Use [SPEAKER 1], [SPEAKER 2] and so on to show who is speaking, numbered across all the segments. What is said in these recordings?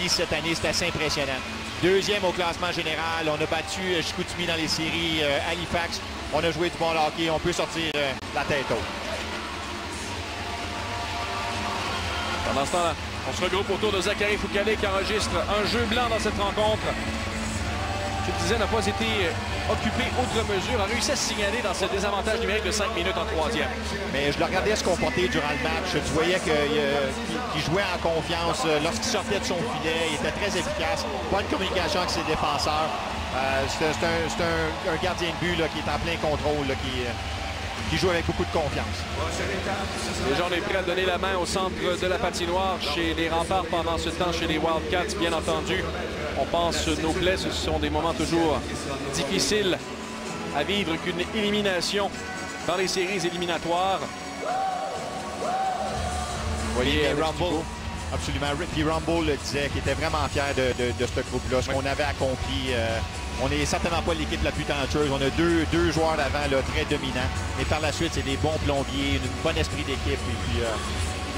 [SPEAKER 1] séries cette année, c'est assez impressionnant. Deuxième au classement général, on a battu Chicoutimi dans les séries, Halifax. On a joué du bon hockey, on peut sortir la tête haute.
[SPEAKER 2] Pendant ce temps-là, on se regroupe autour de Zachary Foucalé qui enregistre un jeu blanc dans cette rencontre. Je te disais, n'a pas été occupé outre mesure, a réussi à se signaler dans ce désavantage numérique de 5 minutes en troisième.
[SPEAKER 1] Mais je le regardais se comporter durant le match. Tu voyais qu'il jouait en confiance. Lorsqu'il sortait de son filet, il était très efficace. Bonne communication avec ses défenseurs. C'est un gardien de but là, qui est en plein contrôle, là, qui joue avec beaucoup de confiance.
[SPEAKER 2] Déjà, on est prêt à donner la main au centre de la patinoire chez les Remparts pendant ce temps chez les Wildcats, bien entendu. On pense noblesse, ce sont des moments toujours difficiles à vivre qu'une élimination dans les séries éliminatoires. Vous voyez,
[SPEAKER 1] Rumble, absolument. Puis Rumble le disait, qu'il était vraiment fier de ce groupe-là, ce qu'on avait accompli. On n'est certainement pas l'équipe la plus talentueuse. On a deux joueurs d'avant très dominants. Mais par la suite, c'est des bons plombiers, un bon esprit d'équipe. Et puis,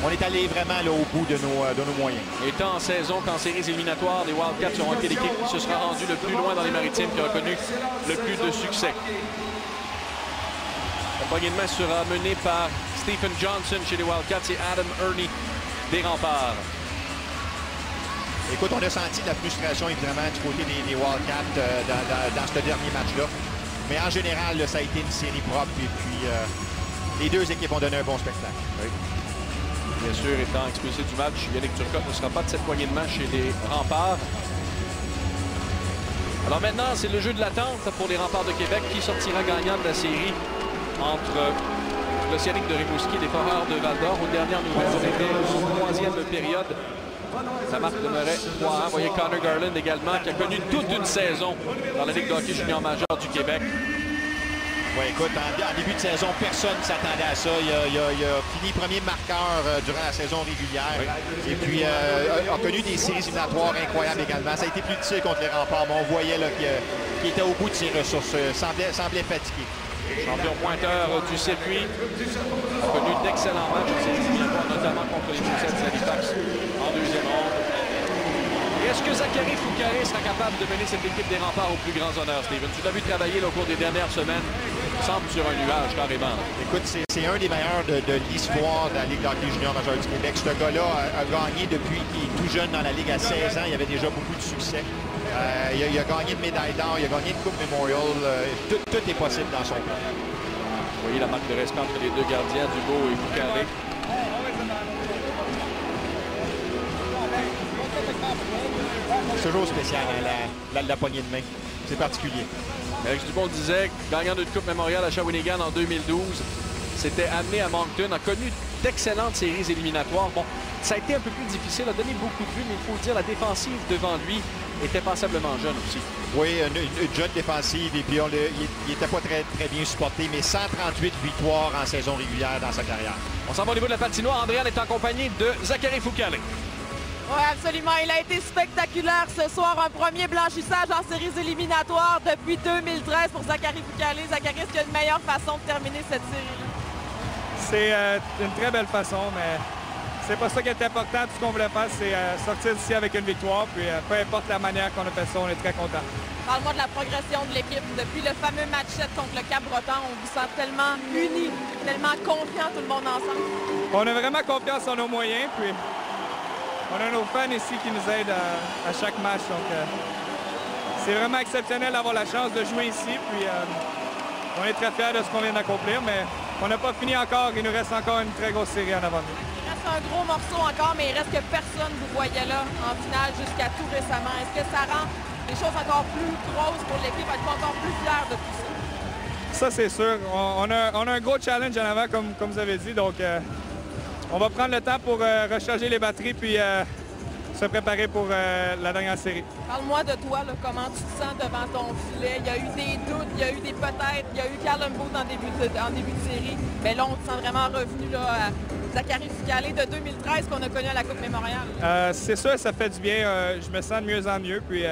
[SPEAKER 1] on est allé vraiment là, au bout de nos moyens.
[SPEAKER 2] Étant en saison qu'en séries éliminatoires, les Wildcats auront été l'équipe qui se sera rendue le plus loin dans les Maritimes, qui aura connu le plus de succès. La poignée de main sera menée par Stephen Johnson chez les Wildcats et Adam Ernie des Remparts.
[SPEAKER 1] Écoute, on a senti de la frustration, évidemment, du côté des Wildcats dans ce dernier match-là. Mais en général, là, ça a été une série propre. Et puis, les deux équipes ont donné un bon spectacle.
[SPEAKER 2] Oui. Bien sûr, étant expulsé du match, Yannick Turcotte ne sera pas de cette poignée de main chez les Remparts. Alors maintenant, c'est le jeu de l'attente pour les Remparts de Québec qui sortira gagnant de la série entre l'Océanique de Rimouski et les Foreurs de Val-d'Or. Aux dernières nouvelles, on était en troisième période. La marque demeurait 3-1. Vous voyez Connor Garland également, qui a connu toute une saison dans la Ligue de hockey junior majeur du Québec.
[SPEAKER 1] Oui, écoute, en début de saison, personne ne s'attendait à ça. Il a fini premier marqueur durant la saison régulière. Oui. Et puis, a connu des séries éliminatoires incroyables également. Ça a été plus difficile contre les Remparts, mais on voyait qu'il était au bout de ses ressources. Semblait fatigué.
[SPEAKER 2] Champion pointeur du circuit. A connu d'excellents matchs en séries éliminatoires, notamment contre les Moussets d'Halifax en deuxième ronde. Et est-ce que Zachary Foucalé sera capable de mener cette équipe des Remparts aux plus grands honneurs, Steven? Tu l'as vu travailler au cours des dernières semaines. Il semble sur un nuage, carrément.
[SPEAKER 1] Écoute, c'est un des meilleurs de l'histoire de la Ligue de hockey junior majeur du Québec. Ce gars-là a gagné depuis qu'il est tout jeune dans la Ligue à 16 ans. Il avait déjà beaucoup de succès. Il a gagné de médailles d'or, il a gagné de Coupe Memorial. Tout est possible dans son plan.
[SPEAKER 2] Vous voyez la marque de respect entre les deux gardiens, Dubois et Foucalé.
[SPEAKER 1] C'est toujours spécial, hein, la poignée de main. C'est particulier.
[SPEAKER 2] Alex Dubon disait, gagnant d'une Coupe Memorial à Shawinigan en 2012, s'était amené à Moncton, a connu d'excellentes séries éliminatoires. Bon, ça a été un peu plus difficile, a donné beaucoup de buts, mais il faut dire, la défensive devant lui était passablement jeune aussi.
[SPEAKER 1] Oui, une jeune défensive, et puis il n'était pas très bien supporté, mais 138 victoires en saison régulière dans sa carrière.
[SPEAKER 2] On s'en va au niveau de la patinoire. Andréane est en compagnie de Zachary Foucalé.
[SPEAKER 3] Oui, absolument. Il a été spectaculaire ce soir. Un premier blanchissage en séries éliminatoires depuis 2013 pour Zachary Foucalé. Zachary, est-ce qu'il y a une meilleure façon de terminer cette série-là?
[SPEAKER 4] C'est une très belle façon, mais c'est pas ça qui est important. Tout ce qu'on voulait faire, c'est sortir d'ici avec une victoire. Puis peu importe la manière qu'on a fait ça, on est très contents.
[SPEAKER 3] Parle-moi de la progression de l'équipe. Depuis le fameux match 7 contre le Cap-Breton, on vous sent tellement unis, tellement confiants tout le monde ensemble.
[SPEAKER 4] On a vraiment confiance en nos moyens. Puis on a nos fans ici qui nous aident à chaque match. Donc, c'est vraiment exceptionnel d'avoir la chance de jouer ici. Puis, on est très fiers de ce qu'on vient d'accomplir, mais on n'a pas fini encore. Il nous reste encore une très grosse série en avant de nous.
[SPEAKER 3] Il reste un gros morceau encore, mais il reste que personne ne vous voyait là en finale jusqu'à tout récemment. Est-ce que ça rend les choses encore plus grosses pour l'équipe, être encore plus fière de tout ça?
[SPEAKER 4] Ça, c'est sûr. On a un gros challenge en avant, comme vous avez dit. Donc, on va prendre le temps pour recharger les batteries puis se préparer pour la dernière série.
[SPEAKER 3] Parle-moi de toi, là, comment tu te sens devant ton filet. Il y a eu des doutes, il y a eu des peut-être, il y a eu Callum Booth en début de série. Mais là, on te sent vraiment revenu là, à Zachary Foucalé de 2013 qu'on a connu à la Coupe Mémorial.
[SPEAKER 4] C'est sûr, ça fait du bien. Je me sens de mieux en mieux. Puis,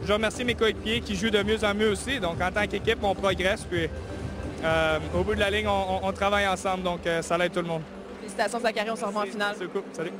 [SPEAKER 4] je remercie mes coéquipiers qui jouent de mieux en mieux aussi. Donc, en tant qu'équipe, on progresse. Puis, au bout de la ligne, on travaille ensemble. Donc, ça aide tout le monde.
[SPEAKER 3] Félicitations, Zachary, on se revoit en finale.
[SPEAKER 4] C'est cool. Salut.